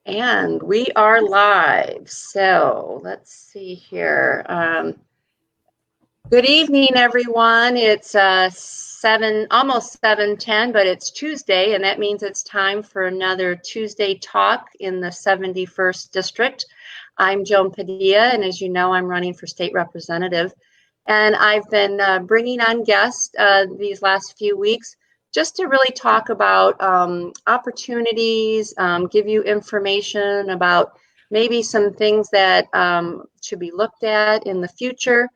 And we are live. So let's see here. Good evening, everyone. It's almost 7:10, but it's Tuesday, and that means it's time for another Tuesday talk in the 71st District. I'm Joan Padilla, and as you know, I'm running for state representative. And I've been bringing on guests these last few weeks just to really talk about opportunities, give you information about maybe some things that should be looked at in the future.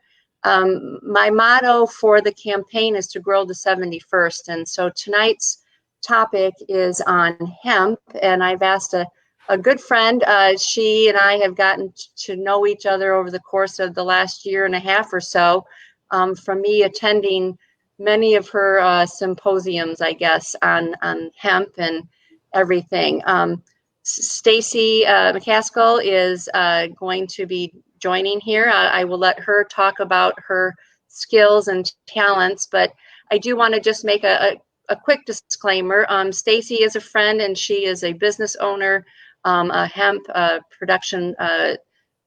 My motto for the campaign is to grow the 71st. And so tonight's topic is on hemp. And I've asked a good friend. She and I have gotten to know each other over the course of the last year and a half or so, from me attending many of her symposiums, I guess, on hemp and everything. Stacy McCaskill is going to be joining here. I will let her talk about her skills and talents, but I do want to just make a quick disclaimer. Stacy is a friend and she is a business owner, a hemp production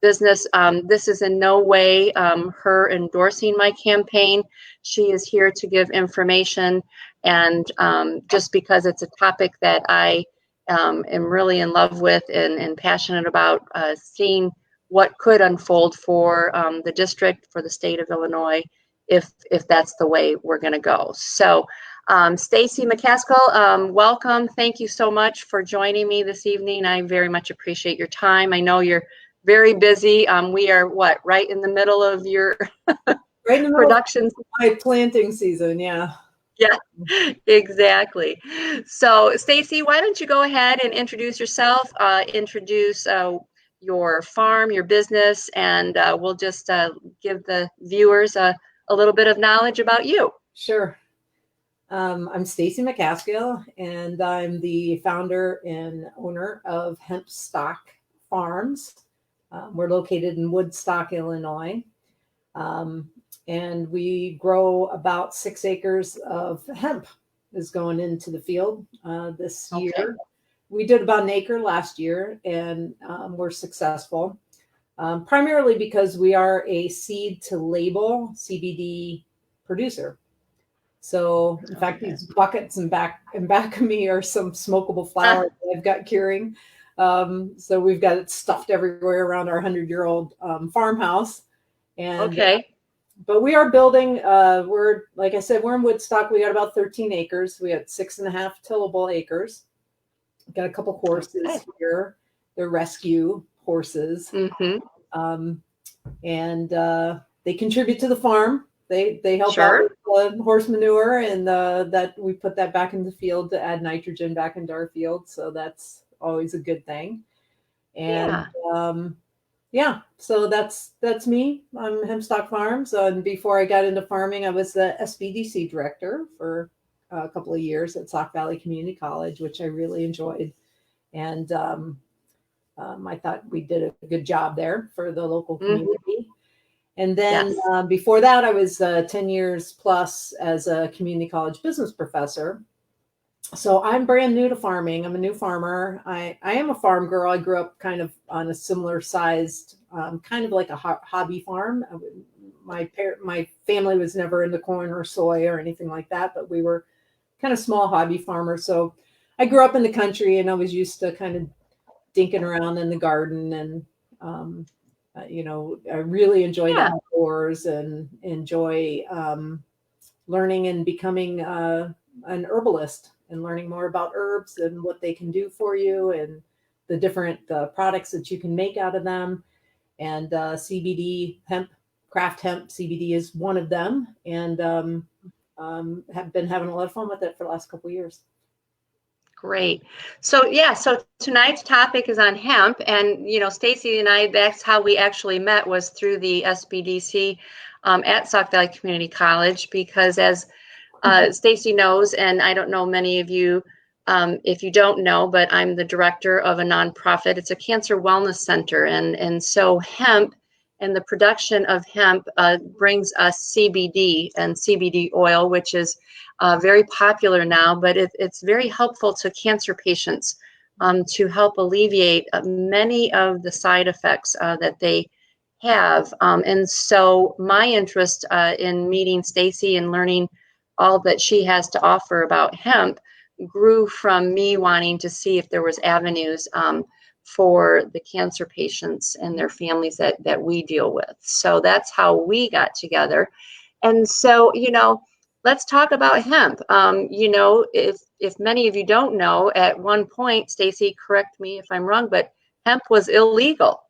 business. This is in no way her endorsing my campaign. She is here to give information, and just because it's a topic that I am really in love with and passionate about, seeing what could unfold for the district, for the state of Illinois, if that's the way we're going to go. So Stacy McCaskill, welcome. Thank you so much for joining me this evening. I very much appreciate your time. I know you're very busy. We are right in the middle of your right in the production. Of my planting season, yeah. Yeah, exactly. So Stacy, why don't you go ahead and introduce yourself, introduce your farm, your business, and we'll just give the viewers a little bit of knowledge about you. Sure. I'm Stacy McCaskill, and I'm the founder and owner of Hemp Stock Farms. We're located in Woodstock, Illinois, and we grow about 6 acres of hemp is going into the field this year. We did about an acre last year, and we're successful, primarily because we are a seed to label CBD producer. So, in fact, these buckets in back of me are some smokable flower that I've got curing. So we've got it stuffed everywhere around our 100-year-old farmhouse. And but we are building. We're, like I said, we're in Woodstock. We got about 13 acres. We got 6.5 tillable acres. We've got a couple horses here. They're rescue horses, and they contribute to the farm. They help out with horse manure, and that we put that back in the field to add nitrogen back into our field. So that's always a good thing. And so that's me. I'm Hemp Stock Farms. And before I got into farming, I was the SBDC director for a couple of years at Sauk Valley Community College, which I really enjoyed. And I thought we did a good job there for the local community. And then before that, I was 10 years plus as a community college business professor. So I'm brand new to farming. I'm a new farmer. I am a farm girl. I grew up kind of on a similar sized, kind of like a hobby farm. My family was never into corn or soy or anything like that, but we were kind of small hobby farmers. So I grew up in the country, and I was used to kind of dinking around in the garden, and I really enjoy the outdoors and enjoy learning and becoming an herbalist and learning more about herbs and what they can do for you and the different products that you can make out of them. And CBD, craft hemp CBD is one of them, and have been having a lot of fun with it for the last couple of years. Great. So tonight's topic is on hemp, and Stacy and I, that's how we actually met, was through the SBDC at Sauk Valley Community College, because as Stacy knows, and I don't know many of you, if you don't know, but I'm the director of a nonprofit. It's a cancer wellness center, and so hemp and the production of hemp brings us CBD and CBD oil, which is very popular now, but it's very helpful to cancer patients to help alleviate many of the side effects that they have. And so my interest in meeting Stacy and learning all that she has to offer about hemp grew from me wanting to see if there was avenues for the cancer patients and their families that we deal with. So that's how we got together. And so, let's talk about hemp. If many of you don't know, at one point, Stacy, correct me if I'm wrong, but hemp was illegal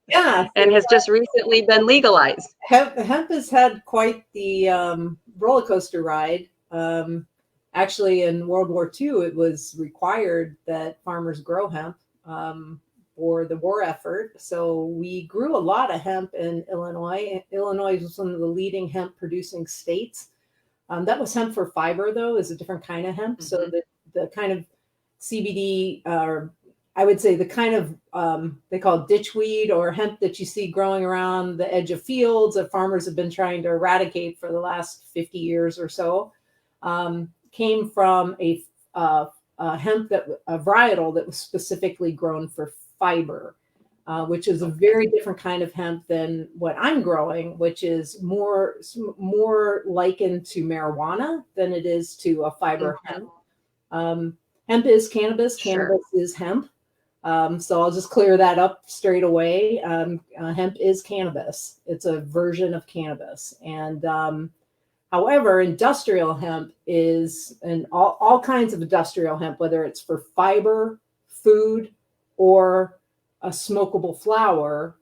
Yeah, and has just recently been legalized. hemp has had quite the roller coaster ride. Actually, in World War II, it was required that farmers grow hemp for the war effort. So we grew a lot of hemp in Illinois. Illinois was one of the leading hemp producing states. That was hemp for fiber, though, is a different kind of hemp. So the kind of CBD, or I would say the kind of they call it ditchweed or hemp that you see growing around the edge of fields that farmers have been trying to eradicate for the last 50 years or so, came from a hemp a varietal that was specifically grown for fiber. Which is a very different kind of hemp than what I'm growing, which is more likened to marijuana than it is to a fiber hemp. Hemp is cannabis. Sure. Cannabis is hemp. So I'll just clear that up straight away. Hemp is cannabis. It's a version of cannabis. And however, industrial hemp is, and all kinds of industrial hemp, whether it's for fiber, food, or a smokable flower,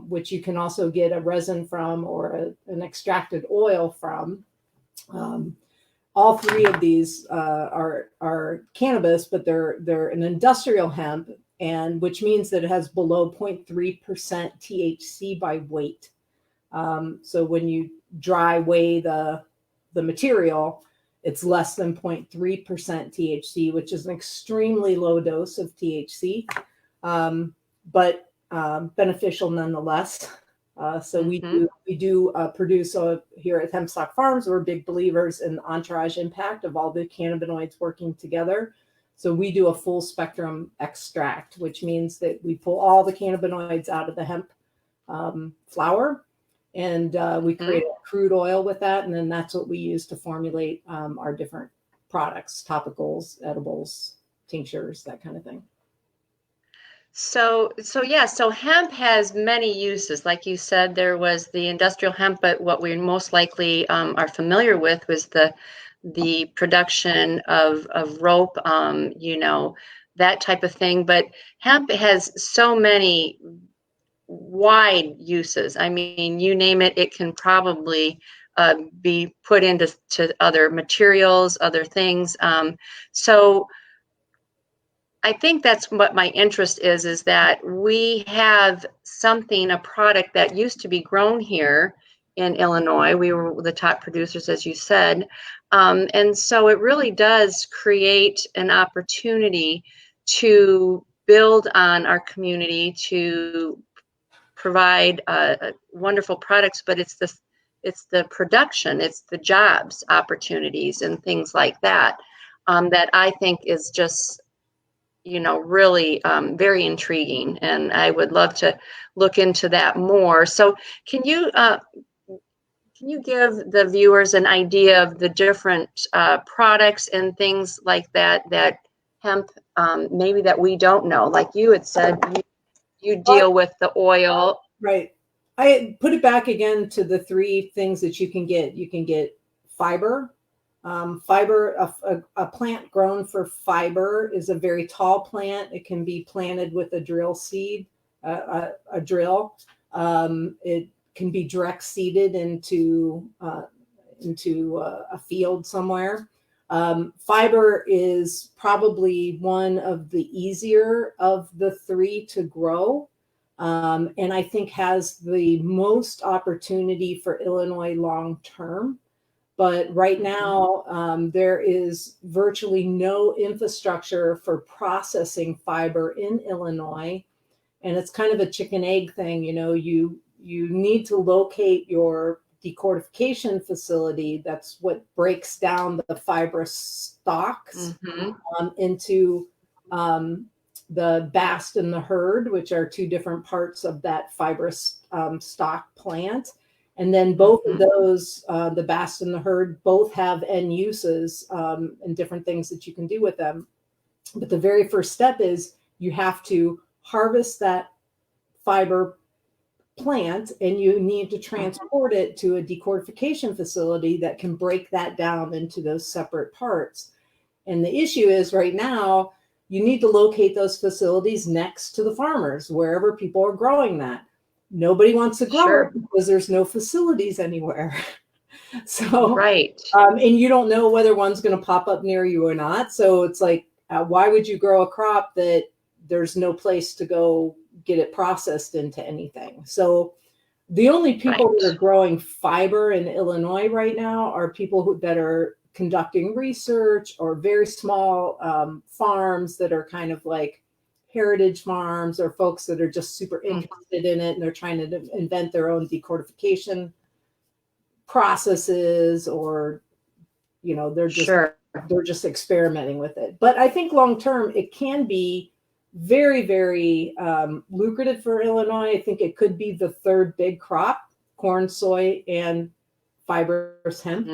which you can also get a resin from or an extracted oil from. All three of these are cannabis, but they're an industrial hemp, and which means that it has below 0.3% THC by weight. So when you dry weigh the material, it's less than 0.3% THC, which is an extremely low dose of THC. But beneficial nonetheless. So we do produce here at Hemp Stock Farms. We're big believers in the entourage impact of all the cannabinoids working together. So we do a full spectrum extract, which means that we pull all the cannabinoids out of the hemp flower, and we create a crude oil with that, and then that's what we use to formulate our different products, topicals, edibles, tinctures, that kind of thing. So hemp has many uses. Like you said, there was the industrial hemp, but what we most likely are familiar with was the production of rope, that type of thing. But hemp has so many wide uses. I mean, you name it, it can probably be put into other materials, other things. So I think that's what my interest is that we have a product that used to be grown here in Illinois. We were the top producers, as you said. And so it really does create an opportunity to build on our community, to provide wonderful products, but it's the production, it's the jobs opportunities and things like that, that I think is just really very intriguing, and I would love to look into that more. So can you give the viewers an idea of the different products and things like that hemp maybe that we don't know? Like you had said, you deal with the oil. Right. I put it back again to the three things that you can get. You can get fiber. A plant grown for fiber is a very tall plant. It can be planted with a drill seed, a drill. It can be direct seeded into a field somewhere. Fiber is probably one of the easier of the three to grow, and I think has the most opportunity for Illinois long term. But right now, there is virtually no infrastructure for processing fiber in Illinois. And it's kind of a chicken egg thing. You need to locate your decortification facility. That's what breaks down the fibrous stalks into the bast and the hurd, which are two different parts of that fibrous stock plant. And then both of those, the bast and the hurd, both have end uses and different things that you can do with them. But the very first step is you have to harvest that fiber plant, and you need to transport it to a decortification facility that can break that down into those separate parts. And the issue is right now, you need to locate those facilities next to the farmers, wherever people are growing that. Nobody wants to grow it because there's no facilities anywhere. So, and you don't know whether one's going to pop up near you or not. So it's like, why would you grow a crop that there's no place to go get it processed into anything? So the only people that are growing fiber in Illinois right now are people that are conducting research, or very small farms that are kind of like heritage farms, or folks that are just super interested in it and they're trying to invent their own decortification processes, or they're just experimenting with it. But I think long term it can be very, very lucrative for Illinois. I think it could be the third big crop: corn, soy, and fibrous hemp.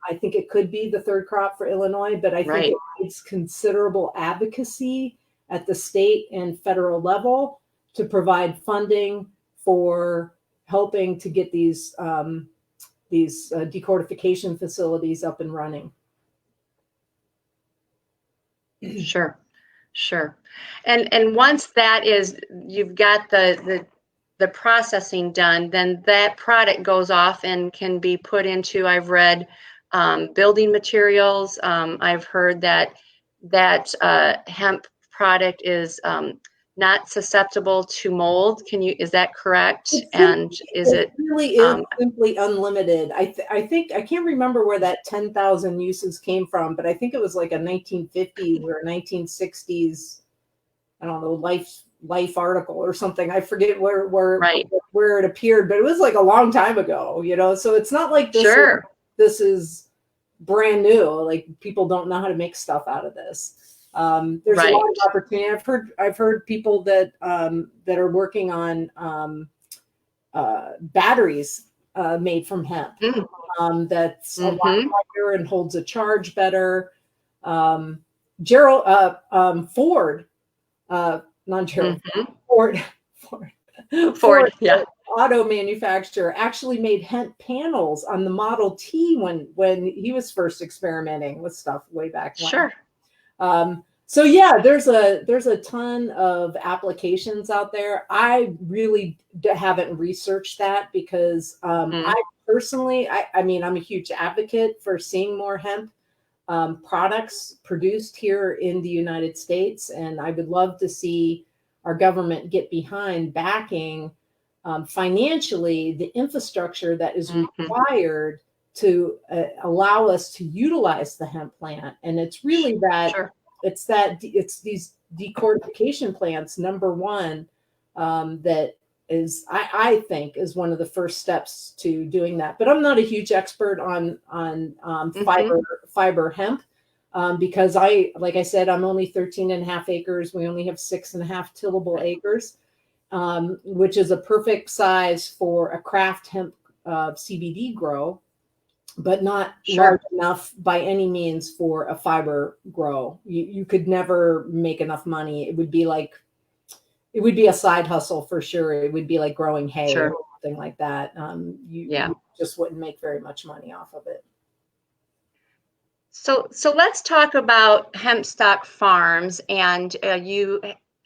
I think it could be the third crop for Illinois, but I think it needs considerable advocacy at the state and federal level to provide funding for helping to get these decortification facilities up and running. Sure. And once that is, you've got the processing done, then that product goes off and can be put into, I've read, building materials. I've heard that hemp product is not susceptible to mold. Is that correct? It really is simply unlimited. I think, I can't remember where that 10,000 uses came from, but I think it was like a 1950s or 1960s, I don't know, life article or something. I forget where it appeared, but it was like a long time ago, so it's not like this is brand new. Like, people don't know how to make stuff out of this. There's a lot of opportunity. I've heard people that are working on batteries made from hemp. That's a lot lighter and holds a charge better. Ford, auto manufacturer, actually made hemp panels on the Model T when he was first experimenting with stuff way back when. So yeah, there's a ton of applications out there. I really haven't researched that because I personally, I mean, I'm a huge advocate for seeing more hemp products produced here in the United States, and I would love to see our government get behind backing financially the infrastructure that is required to allow us to utilize the hemp plant. And it's really that it's these decortification plants, number one, that is, I think, is one of the first steps to doing that. But I'm not a huge expert on fiber hemp because like I said, I'm only 13.5 acres. We only have 6.5 tillable acres, which is a perfect size for a craft hemp CBD grow, but not large enough by any means for a fiber grow. You could never make enough money. It would be a side hustle for sure. It would be like growing hay or something like that. You just wouldn't make very much money off of it. So let's talk about hemp stock farms, and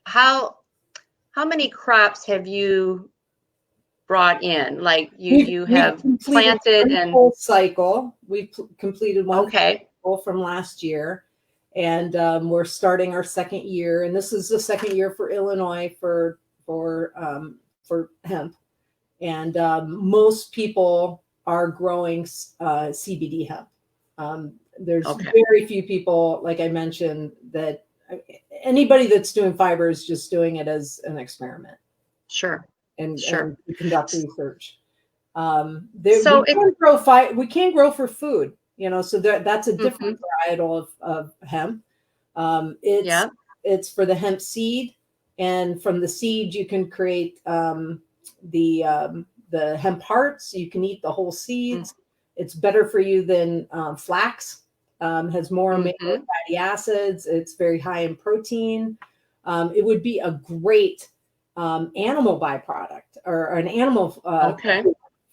how many crops have you brought in? Like you have planted and full cycle. We've completed one cycle from last year, and we're starting our second year. And this is the second year for Illinois for hemp. And most people are growing CBD hemp. There's very few people, like I mentioned, that anybody that's doing fiber is just doing it as an experiment. And conduct research. We can grow for food, so that's a different varietal of hemp. it's for the hemp seed, and from the seed you can create the hemp hearts. You can eat the whole seeds. It's better for you than flax. Has more omega fatty acids. It's very high in protein. It would be a great animal byproduct, or an animal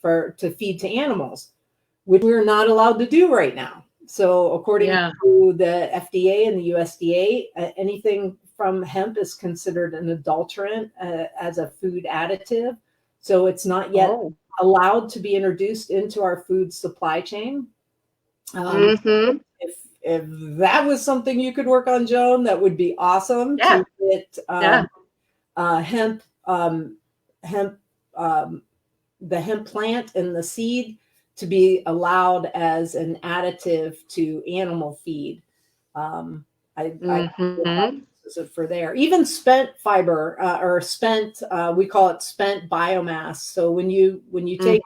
to feed to animals, which we're not allowed to do right now. So according to the FDA and the USDA, anything from hemp is considered an adulterant as a food additive. So it's not yet allowed to be introduced into our food supply chain. If that was something you could work on, Joan, that would be awesome. To get hemp, the hemp plant and the seed to be allowed as an additive to animal feed. For there, even spent fiber or spent, we call it spent biomass. So when you take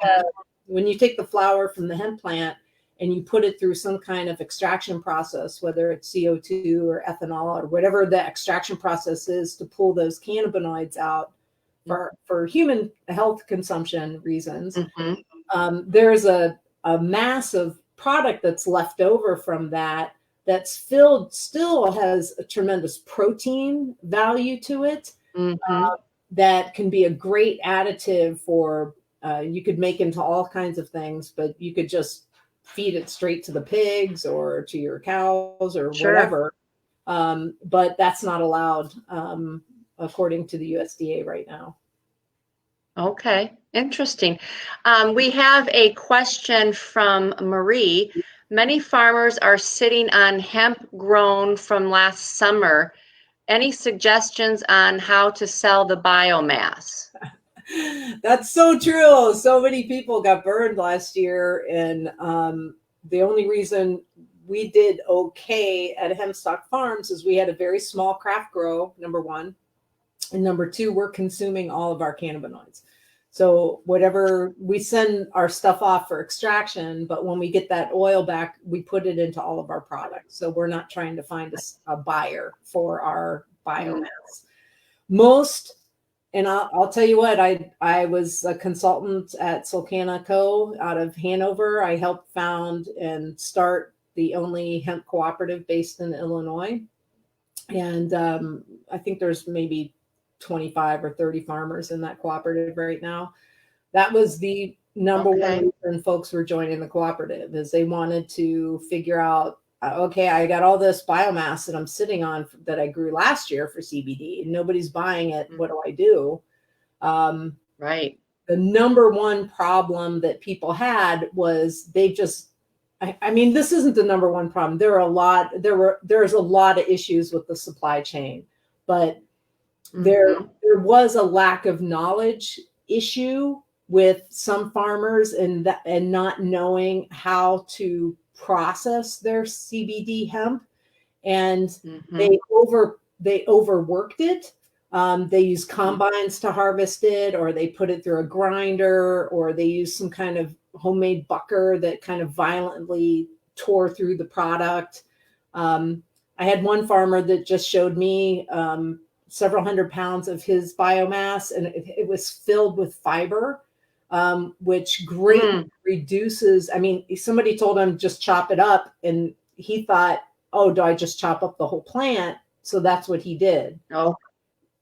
the flower from the hemp plant and you put it through some kind of extraction process, whether it's CO2 or ethanol or whatever the extraction process is to pull those cannabinoids out for human health consumption reasons, there's a massive product that's left over from that that's still has a tremendous protein value to it, that can be a great additive for, you could make into all kinds of things, but you could just feed it straight to the pigs or to your cows or whatever. But that's not allowed according to the USDA right now. Okay, interesting. We have a question from Marie. Many farmers are sitting on hemp grown from last summer. Any suggestions on how to sell the biomass? That's so true. So many people got burned last year, and the only reason we did okay at Hemp Stock Farms is we had a very small craft grow, number one, and number two, we're consuming all of our cannabinoids. So whatever, we send our stuff off for extraction, but when we get that oil back, we put it into all of our products. So we're not trying to find a buyer for our biomass. And I'll tell you what, I was a consultant at Solcana Co. out of Hanover. I helped found and start the only hemp cooperative based in Illinois. And I think there's maybe 25 or 30 farmers in that cooperative right now. That was the number one reason folks were joining the cooperative, is they wanted to figure out, okay, I got all this biomass that I'm sitting on that I grew last year for CBD, and nobody's buying it. What do I do? Right. The number one problem that people had was they just, I mean, this isn't the number one problem. There's a lot of issues with the supply chain, but there was a lack of knowledge issue with some farmers and not knowing how to process their CBD hemp, and they overworked it. They use combines to harvest it, or they put it through a grinder, or they use some kind of homemade bucker that kind of violently tore through the product. I had one farmer that just showed me several hundred pounds of his biomass, and it was filled with fiber, which greatly reduces. I mean, somebody told him just chop it up, and he thought, oh, do I just chop up the whole plant? So that's what he did. Oh,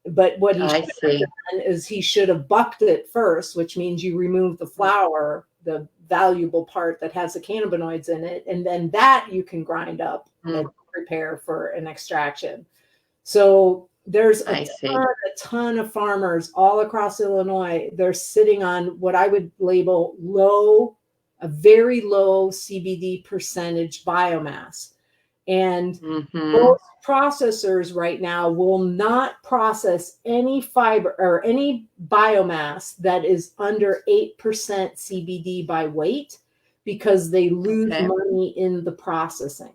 but what he should have done is he should have bucked it first, which means you remove the flower, the valuable part that has the cannabinoids in it, and then that you can grind up and prepare for an extraction. So there's a ton of farmers all across Illinois. They're sitting on what I would label a very low CBD percentage biomass. And most processors right now will not process any fiber or any biomass that is under 8% CBD by weight, because they lose money in the processing.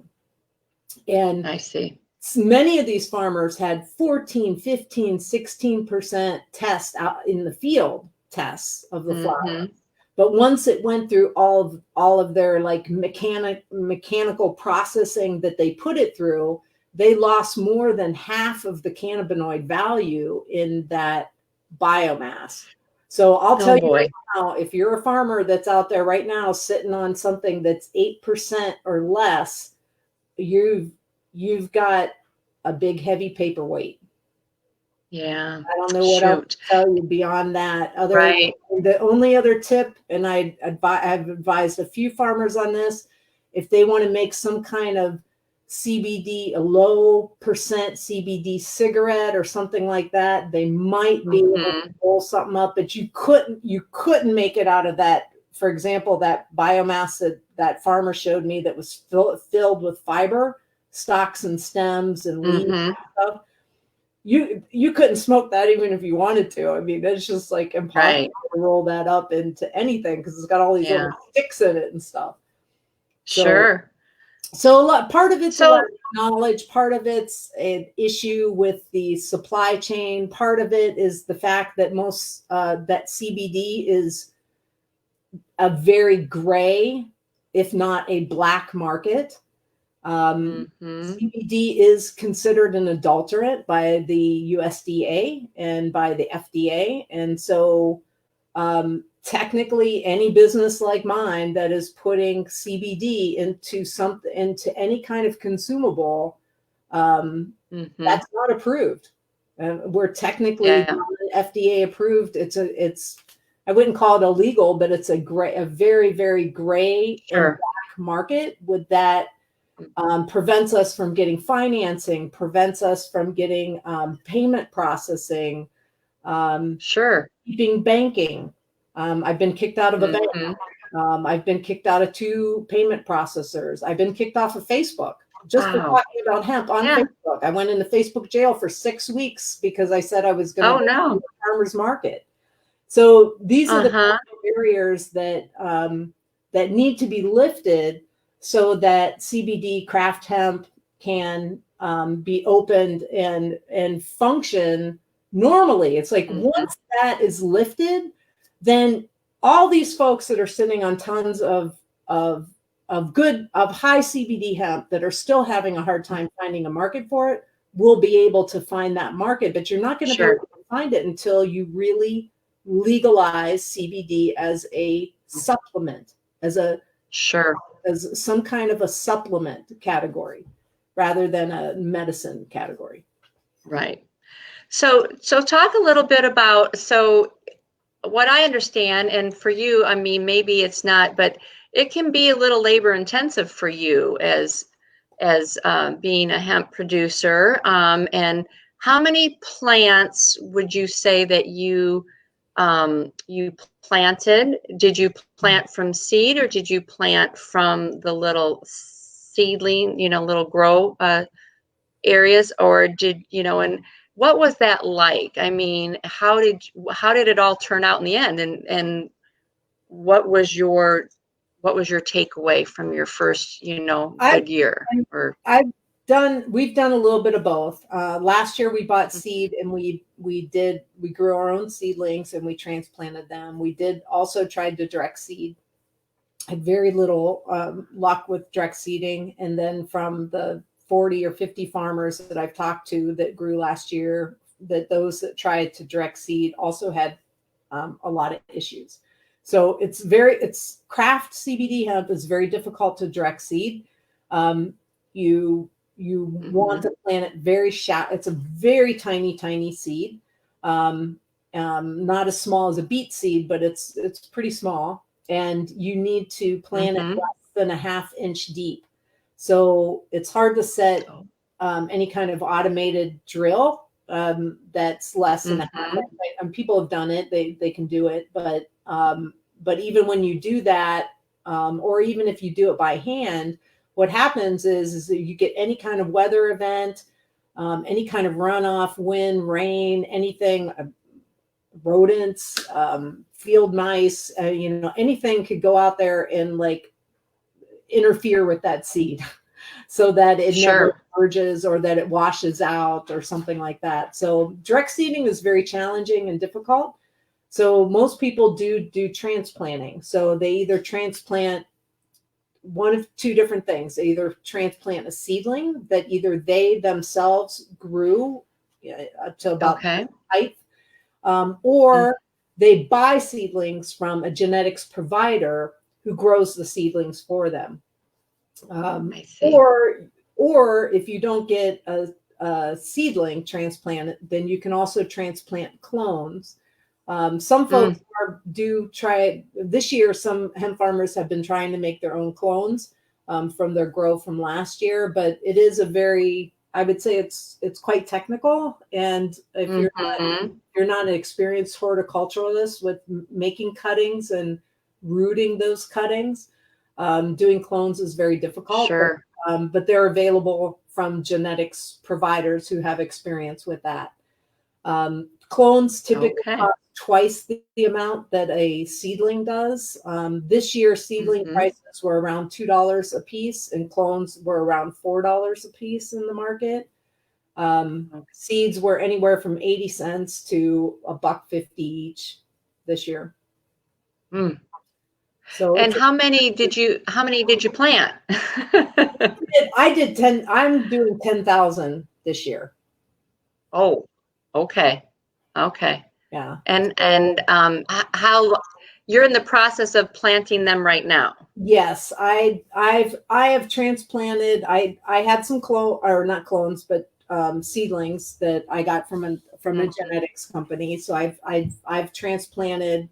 And I see. Many of these farmers had 14, 15, 16% test out in the field tests of the flower. But once it went through all of their like mechanical processing that they put it through, they lost more than half of the cannabinoid value in that biomass. So I'll tell Oh you right boy. now, if you're a farmer that's out there right now sitting on something that's 8% or less, you've got a big heavy paperweight. Yeah. I don't know what else Shoot. to tell you beyond that. Right. The only other tip, and I've advised a few farmers on this, if they want to make some kind of CBD, a low percent CBD cigarette or something like that, they might be able to Mm-hmm. roll something up, but you couldn't make it out of that. For example, that biomass that farmer showed me that was filled with fiber, stalks and stems and leaves Mm-hmm. and stuff. You couldn't smoke that even if you wanted to. I mean, it's just like impossible Right. to roll that up into anything because it's got all these Yeah. little sticks in it and stuff. So Sure. so part of it's a lack So of knowledge, part of it's an issue with the supply chain, part of it is the fact that most that CBD is a very gray, if not a black market. mm-hmm. CBD is considered an adulterant by the USDA and by the FDA. And so, technically, any business like mine that is putting CBD into any kind of consumable, Mm-hmm. that's not approved. We're technically Yeah. FDA approved. I wouldn't call it illegal, but it's a very, very gray and Sure. black market with that. Prevents us from getting financing, prevents us from getting payment processing, Sure. keeping banking. I've been kicked out of a bank. Mm-hmm. I've been kicked out of 2 payment processors. I've been kicked off of Facebook just for Wow. talking about hemp on Yeah. Facebook. I went into Facebook jail for 6 weeks because I said I was going to Oh go to no. the farmer's market. So these are the Uh-huh. barriers that need to be lifted so that CBD craft hemp can be opened and function normally. It's like Mm-hmm. once that is lifted, then all these folks that are sitting on tons of of high CBD hemp that are still having a hard time finding a market for it will be able to find that market. But you're not going to be able Sure. to find it until you really legalize CBD as a supplement, as a Sure. as some kind of a supplement category rather than a medicine category. Right. So talk a little bit about, so what I understand, and for you, I mean, maybe it's not, but it can be a little labor intensive for you as being a hemp producer. And how many plants would you say that you planted? Did you plant from seed or did you plant from the little seedling, little grow areas, or did and what was that like? I mean, how did it all turn out in the end, and what was your takeaway from your first I've good year? Or I've we've done a little bit of both. Last year we bought seed and we grew our own seedlings and we transplanted them. We did also tried to direct seed. Had very little luck with direct seeding, and then from the 40 or 50 farmers that I've talked to that grew last year, that those that tried to direct seed also had a lot of issues. So it's craft CBD hemp is very difficult to direct seed. You want to plant it very shallow. It's a very tiny seed, not as small as a beet seed, but it's pretty small. And you need to plant it mm-hmm. less than a half-inch deep. So it's hard to set Oh. any kind of automated drill that's less than a half. Mm-hmm. And people have done it; they can do it. But even when you do that, or even if you do it by hand, what happens is that you get any kind of weather event, any kind of runoff, wind, rain, anything, rodents, field mice, anything could go out there and like interfere with that seed so that it never Sure. emerges or that it washes out or something like that. So direct seeding is very challenging and difficult. So most people do transplanting. So they either transplant one of two different things. They either transplant a seedling that either they themselves grew to about Okay. height, Mm, or they buy seedlings from a genetics provider who grows the seedlings for them. I see. Or if you don't get a seedling transplanted, then you can also transplant clones. Some Mm, folks do try this year. Some hemp farmers have been trying to make their own clones from their grow from last year, but it is a very, I would say it's quite technical. And if mm-hmm. you're not an experienced horticulturalist with making cuttings and rooting those cuttings, doing clones is very difficult. Sure. But they're available from genetics providers who have experience with that. Clones typically Okay. cost twice the amount that a seedling does. This year, seedling Mm-hmm. prices were around $2 a piece, and clones were around $4 a piece in the market. Okay. Seeds were anywhere from 80 cents to $1.50 each this year. Mm. So And it's how many did you plant? I did 10. I'm doing 10,000 this year. Oh, okay. Okay. Yeah. And So how you're in the process of planting them right now? yes, I have transplanted. I had some clone or not clones, but seedlings that I got from a Mhm. genetics company. So I've transplanted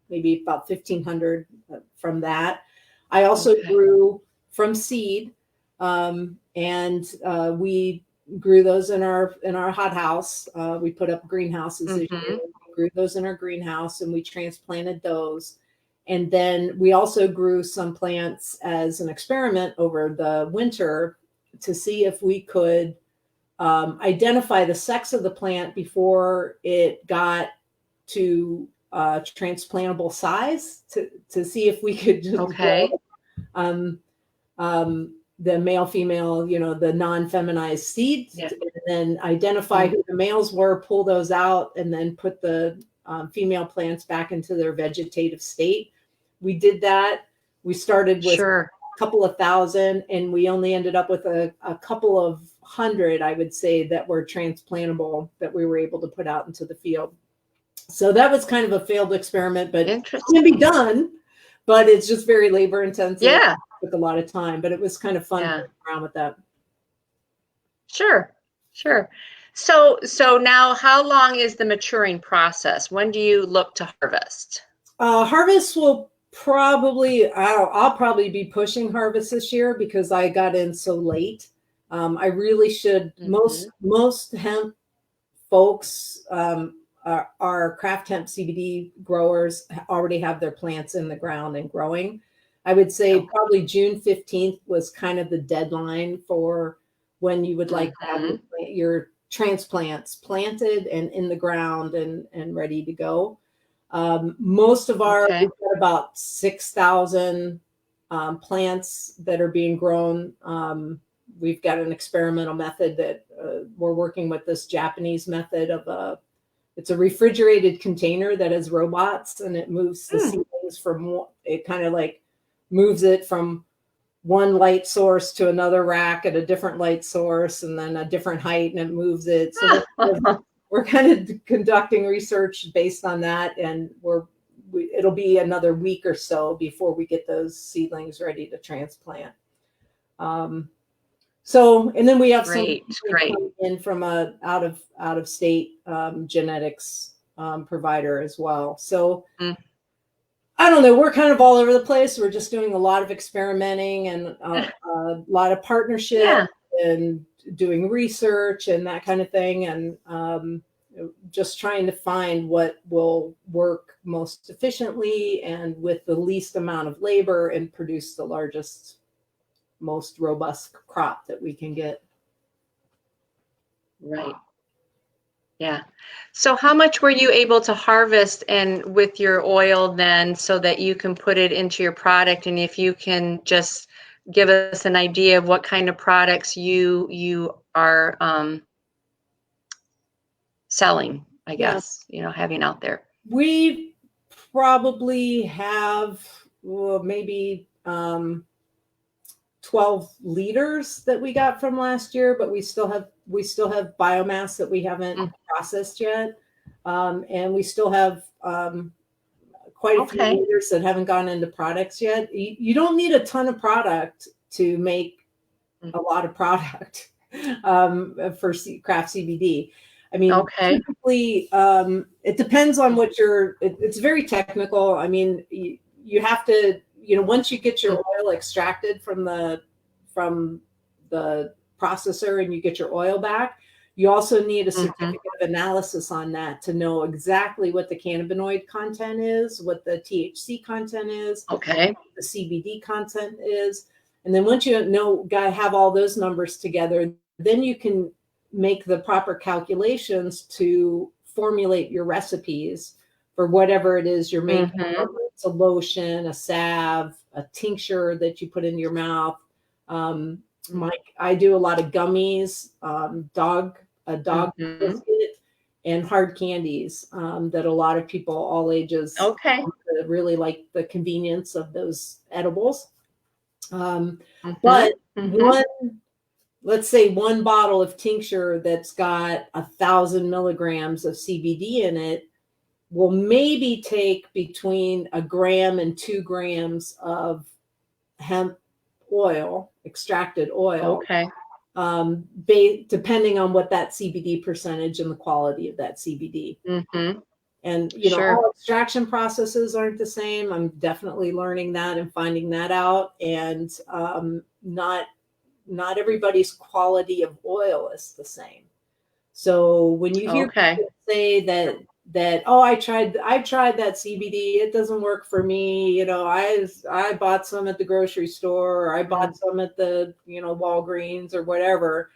maybe about 1,500 from that. I also Okay. grew from seed, and we grew those in our hothouse. We put up greenhouses this year. Mm-hmm. We grew those in our greenhouse, and we transplanted those. And then we also grew some plants as an experiment over the winter to see if we could identify the sex of the plant before it got to transplantable size to see if we could just Okay. grow um, the male, female, the non-feminized seeds, Yeah. and then identify Mm. who the males were, pull those out, and then put the female plants back into their vegetative state. We did that. We started with Sure. couple of thousand, and we only ended up with a couple of hundred, I would say, that were transplantable that we were able to put out into the field. So that was kind of a failed experiment, but it can be Interesting. done. But it's just very labor intensive, Yeah. took a lot of time. But it was kind of fun Yeah. playing around with that. Sure. Sure. So now how long is the maturing process? When do you look to harvest? Harvest will probably, I'll probably be pushing harvest this year because I got in so late. I really should. Mm-hmm. Most hemp folks, our craft hemp CBD growers already have their plants in the ground and growing. I would say Okay. probably June 15th was kind of the deadline for when you would like to have Mm-hmm. your transplants planted and in the ground and ready to go. Okay. We've got about 6,000 plants that are being grown. We've got an experimental method that we're working with, this Japanese method it's a refrigerated container that has robots, and it moves the Hmm. seedlings it kind of like moves it from one light source to another rack at a different light source and then a different height, and it moves it. So we're kind of conducting research based on that, and it'll be another week or so before we get those seedlings ready to transplant. Um, and then we have some Great. Great. coming in from a out of state genetics provider as well. So Mm. I don't know. We're kind of all over the place. We're just doing a lot of experimenting and a lot of partnership Yeah. and doing research and that kind of thing, and just trying to find what will work most efficiently and with the least amount of labor and produce the largest, most robust crop that we can get. Right. Yeah. So how much were you able to harvest and with your oil then so that you can put it into your product? And if you can just give us an idea of what kind of products you are selling, I Yeah, guess, having out there. we probably have maybe 12 liters that we got from last year, but we still have biomass that we haven't processed yet, and we still have quite a few Okay. liters that haven't gone into products yet. You don't need a ton of product to make a lot of product for craft CBD. I mean, Okay. typically, it depends on what it's very technical. I mean, you have to, once you get your oil extracted from the processor and you get your oil back, you also need a certificate of analysis on that to know exactly what the cannabinoid content is, what the THC content is, Okay. the CBD content is. And then once you have all those numbers together, then you can make the proper calculations to formulate your recipes for whatever it is you're making. It's a lotion, a salve, a tincture that you put in your mouth. I do a lot of gummies, dog biscuit, and hard candies that a lot of people all ages really like the convenience of those edibles. But let's say one bottle of tincture that's got 1,000 milligrams of CBD in it will maybe take between 1 gram and 2 grams of hemp oil, extracted oil, depending on what that CBD percentage and the quality of that CBD. And, all extraction processes aren't the same. I'm definitely learning that and finding that out. And not everybody's quality of oil is the same. So when you hear people say that, oh, I tried that CBD, it doesn't work for me. I bought some at the grocery store, or I bought some at the, Walgreens or whatever.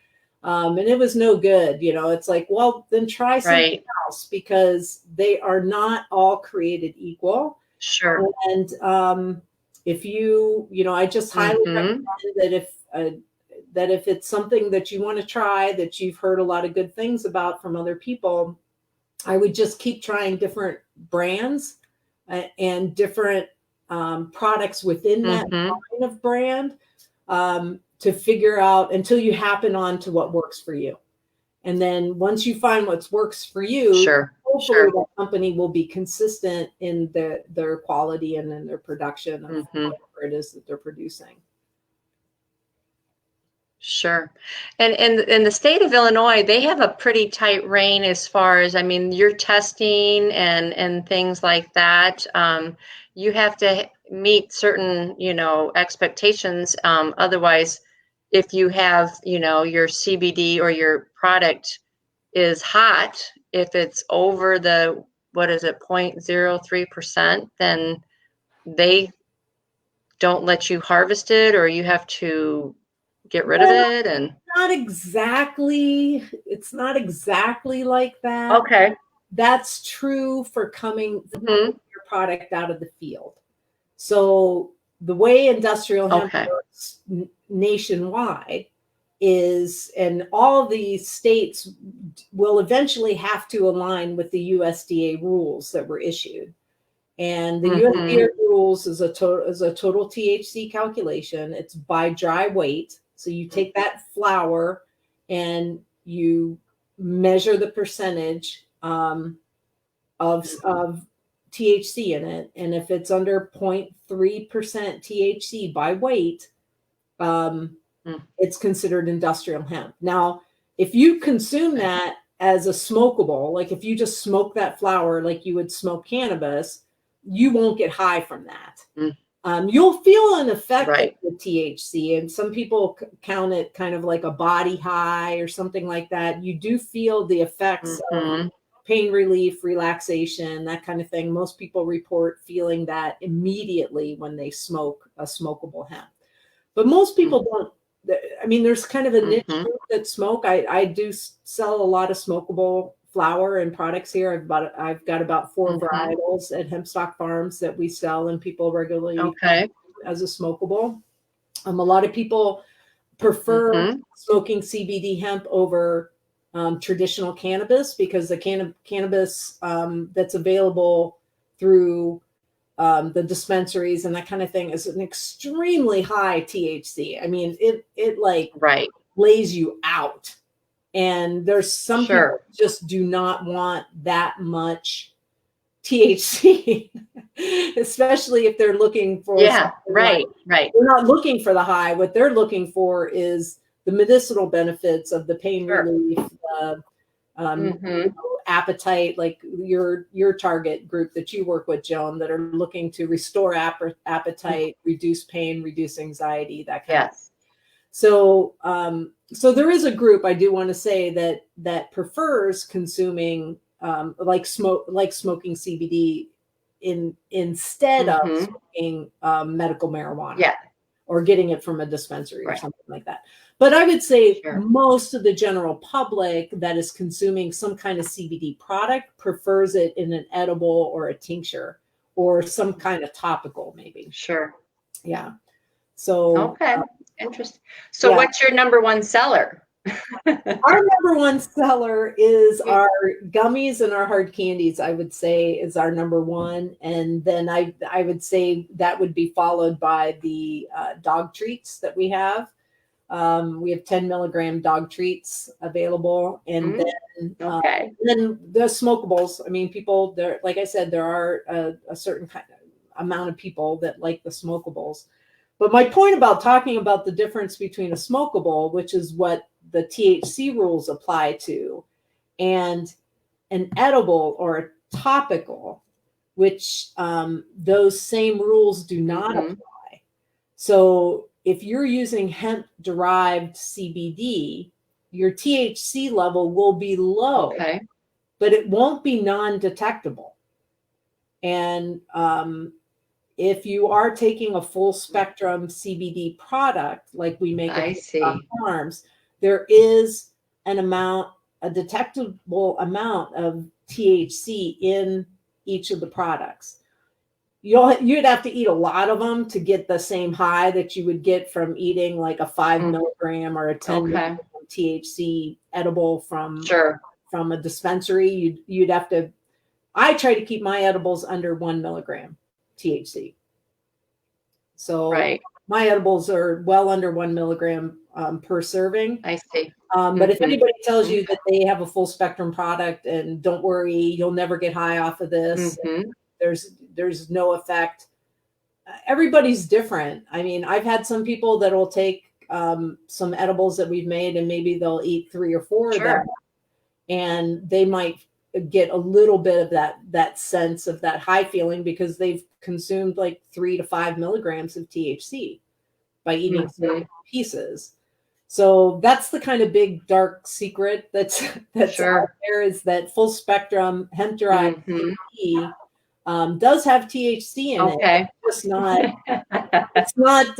And it was no good. It's like, well, then try something else, because they are not all created equal. Sure. And if I just highly recommend that if it's something that you want to try, that you've heard a lot of good things about from other people, I would just keep trying different brands and different products within that line of brand to figure out until you happen on to what works for you. And then once you find what works for you, hopefully that company will be consistent in their quality and in their production of whatever it is that they're producing. Sure. And in the state of Illinois, they have a pretty tight rein as far as, your testing and things like that. You have to meet certain, expectations. Otherwise, if you have, your CBD or your product is hot, if it's over the, 0.03%, then they don't let you harvest it, or you have to get rid of it. And it's not exactly like that. Okay. That's true for coming your product out of the field. So the way industrial hemp works nationwide is, and all these states will eventually have to align with the USDA rules that were issued. And the USDA rules is a total THC calculation. It's by dry weight. So you take that flower and you measure the percentage of THC in it. And if it's under 0.3% THC by weight, it's considered industrial hemp. Now, if you consume that as a smokable, like if you just smoke that flower like you would smoke cannabis, you won't get high from that. You'll feel an effect of the THC, and some people count it kind of like a body high or something like that. You do feel the effects of pain relief, relaxation, that kind of thing. Most people report feeling that immediately when they smoke a smokable hemp. But most people don't. There's kind of a niche group that smoke. I do sell a lot of smokable flower and products here. I've got about 4 varietals at Hemp Stock Farms that we sell and people regularly as a smokable. A lot of people prefer smoking CBD hemp over traditional cannabis, because the cannabis that's available through the dispensaries and that kind of thing is an extremely high THC. I mean, it like Right. lays you out. And there's some people Sure. just do not want that much THC, especially if they're looking for Yeah. something like, Right. Right. they're not looking for the high. What they're looking for is the medicinal benefits of the pain Sure. relief, Mm-hmm. appetite, like your target group that you work with, Joan, that are looking to restore appetite, reduce pain, reduce anxiety, that kind of. Yes. So, so there is a group, I do want to say, that prefers consuming like smoking CBD instead of Mm-hmm. smoking medical marijuana, Yeah. or getting it from a dispensary or Right. something like that. But I would say Sure. most of the general public that is consuming some kind of CBD product prefers it in an edible or a tincture or some kind of topical, maybe. Sure. Yeah. So Okay. Interesting. So yeah. what's your number one seller? Our number one seller is our gummies and our hard candies, I would say, is our number one. And then I would say that would be followed by the dog treats that we have. We have 10 milligram dog treats available. And Okay. then the smokables. I mean, people, there, like I said, there are a certain kind of amount of people that like the smokables. But my point about talking about the difference between a smokable, which is what the THC rules apply to, and an edible or a topical, which those same rules do not apply. So if you're using hemp-derived CBD, your THC level will be low, Okay. but it won't be non-detectable. And if you are taking a full spectrum CBD product, like we make I at see. Farms, there is a detectable amount of THC in each of the products. You'd have to eat a lot of them to get the same high that you would get from eating like a 5 milligram or a 10 milligram THC edible from a dispensary. You'd have to. I try to keep my edibles under 1 milligram THC. So my edibles are well under 1 milligram per serving. I see. But if anybody tells you that they have a full spectrum product, and don't worry, you'll never get high off of this. There's no effect. Everybody's different. I mean, I've had some people that will take some edibles that we've made, and maybe they'll eat 3 or 4 of them, and they might get a little bit of that sense of that high feeling because they've consumed like 3 to 5 milligrams of THC by eating pieces. So that's the kind of big dark secret that's out there, is that full spectrum hemp derived CBD does have THC in it. It's just not. It's not.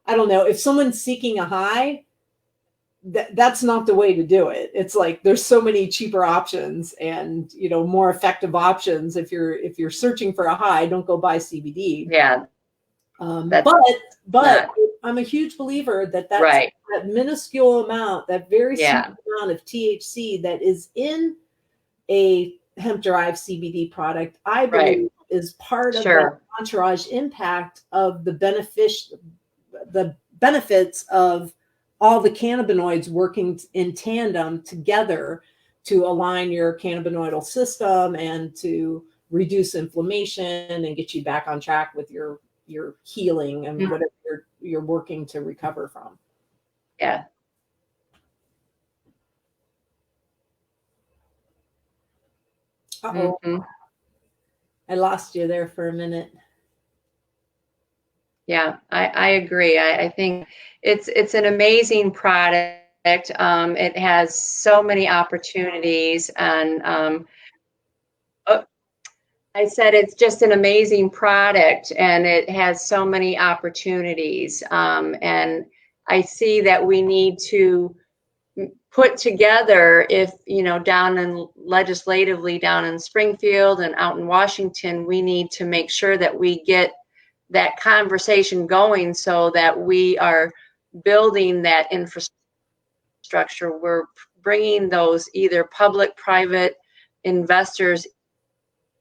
I don't know, if someone's seeking a high, that's not the way to do it. It's like there's so many cheaper options and more effective options. If you're searching for a high, don't go buy CBD. Yeah. But I'm a huge believer that that minuscule amount, that very small amount of THC that is in a hemp-derived CBD product, I believe is part of the entourage impact of the benefits of all the cannabinoids working in tandem together to align your cannabinoidal system and to reduce inflammation and get you back on track with your healing and whatever you're working to recover from. Yeah. Uh-oh. I lost you there for a minute. Yeah, I agree. I think it's an amazing product. It has so many opportunities, and I said it's just an amazing product, and it has so many opportunities. And I see that we need to put together, if down in legislatively down in Springfield and out in Washington, we need to make sure that we get that conversation going so that we are building that infrastructure. We're bringing those either public, private investors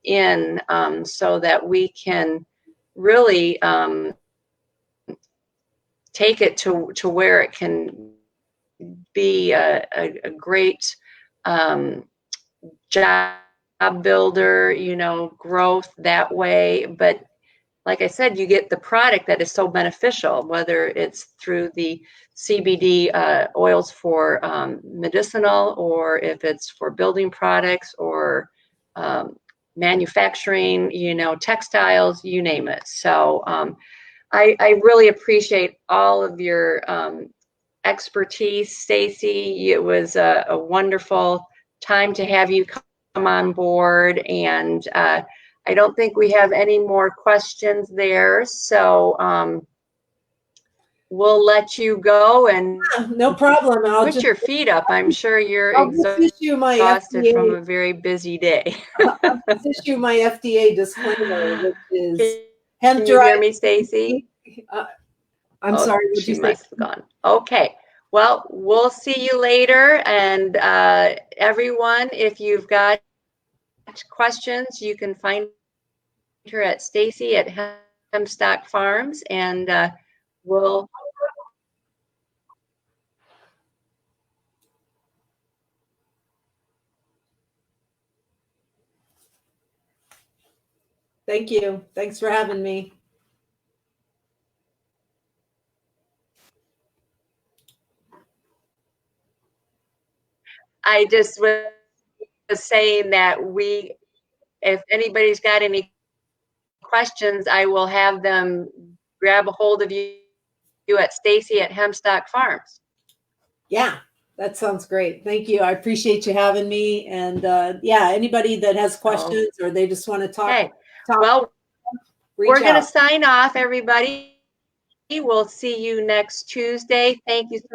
in so that we can really take it to where it can be a great job builder, you know, growth that way. But like I said, you get the product that is so beneficial, whether it's through the CBD oils for medicinal, or if it's for building products or manufacturing, you know, textiles, you name it. So I really appreciate all of your expertise, Stacy. It was a wonderful time to have you come on board, and I don't think we have any more questions there, so we'll let you go and No problem. put your feet up. I'm sure you're I'll just issue my exhausted from FDA. a very busy day. I'll just issue my FDA disclaimer, which is hemp Can you hear me, derived. Stacy? I'm Oh, sorry. What'd she you say? must have gone. Okay. Well, we'll see you later. And everyone, if you've got questions, you can find her at Stacy at Hemstock Farms, and we'll. Thank you. Thanks for having me. I just was saying that if anybody's got any questions, I will have them grab a hold of you at Stacy at Hemstock Farms. Yeah, that sounds great. Thank you. I appreciate you having me. And yeah, anybody that has questions or they just want to talk, well, we're reach going to out. sign off, everybody. We'll see you next Tuesday. Thank you so